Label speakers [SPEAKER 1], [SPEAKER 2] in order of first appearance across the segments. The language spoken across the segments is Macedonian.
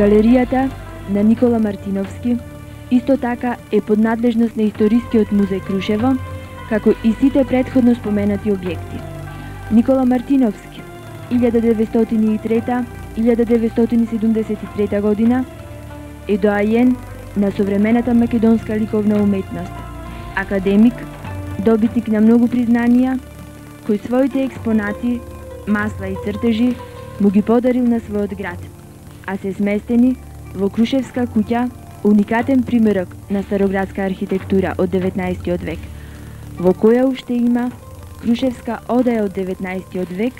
[SPEAKER 1] Галеријата на Никола Мартиновски исто така е под надлежност на Историскиот музеј Крушево, како и сите предходно споменати објекти. Никола Мартиновски, 1903-1973 година, е доајен на современата македонска ликовна уметност, академик, добитник на многу признанија, кој своите експонати, масла и цртежи му ги подарил на својот град, а се сместени во Крушевска куќа, уникатен примерок на староградска архитектура од 19 век, во која уште има Крушевска одаја од 19 век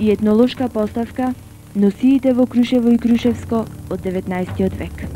[SPEAKER 1] и етнолошка поставка Носиите во Крушево и Крушевско од 19 век.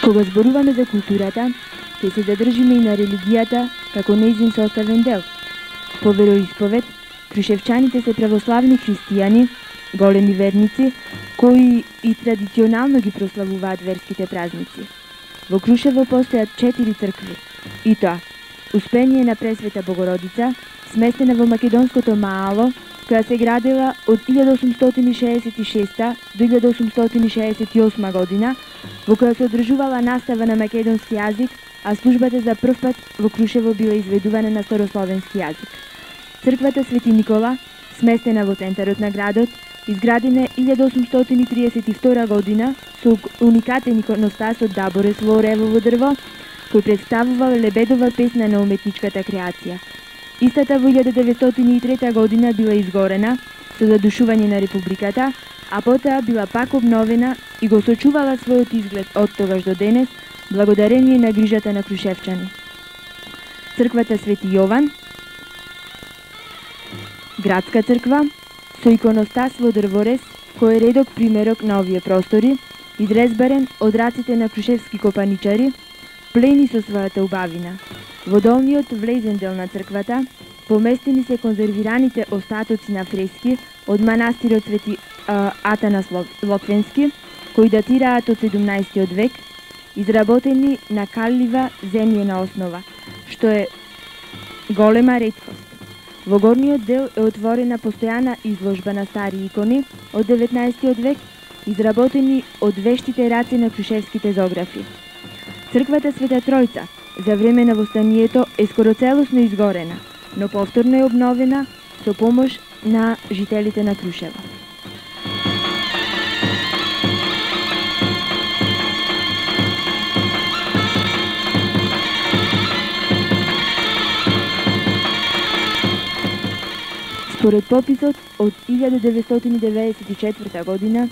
[SPEAKER 1] Кога зборуваме за културата, ќе се задржиме и на религијата како нејзин составен дел. По вероисповед, крушевчаните се православни христијани, големи верници, кои и традиционално ги прославуваат верските празници. Во Крушево постојат 4 цркви, и тоа Успение на Пресвета Богородица, сместена во македонското Маало, која се градела од 1866 до 1868 година, во која се одржувала настава на македонски јазик, а службата за прв пат во Крушево била изведувана на старословенски јазик. Црквата Свети Никола, сместена во центарот на градот, изградена 1832 година со уникатен иконостас од даборес во оревово дрво, кој представувал лебедова песна на уметничката креација. Истата во 1903 година била изгорена со задушување на Републиката, а потоа била пак обновена и го сочувала својот изглед од тогаш до денес, благодарение на грижата на крушевчани. Црквата Свети Јован, градска црква, со иконостас во дрворез, кој е редок примерок на овие простори, изрезбарен од раците на крушевски копаничари, плени со својата убавина. Во долниот влезен дел на црквата поместени се конзервираните остатоци на фрески од манастирот Свети Атанас Локвенски, кои датираат од 17 век, изработени на каллива земјена основа, што е голема реткост. Во горниот дел е отворена постојана изложба на стари икони од 19 век, изработени од вештите раце на крушевските зографи. Црквата Света Тројца за време на востанието е скоро целосно изгорена, но повторно е обновена со помош на жителите на Крушево. Според пописот од 1994 година,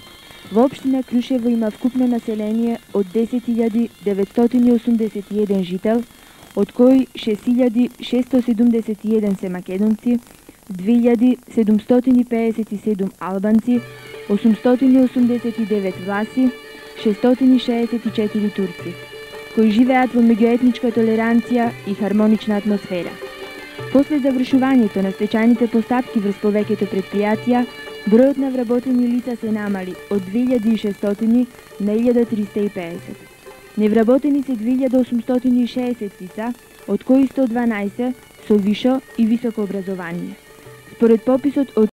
[SPEAKER 1] во општина Крушево има вкупно население од 10.981 жител, од кои 6671 се македонци, 2757 албанци, 889 власи, 664 турци, кои живеат во меѓуетничка толеранција и хармонична атмосфера. После завршувањето на стечајните постапки врз повеќето предпријатија, бројот на вработени лица се намали од 2600 на 1350. Невработени се 2860 лица, од кои 112 со вишо и високо образование. Според пописот од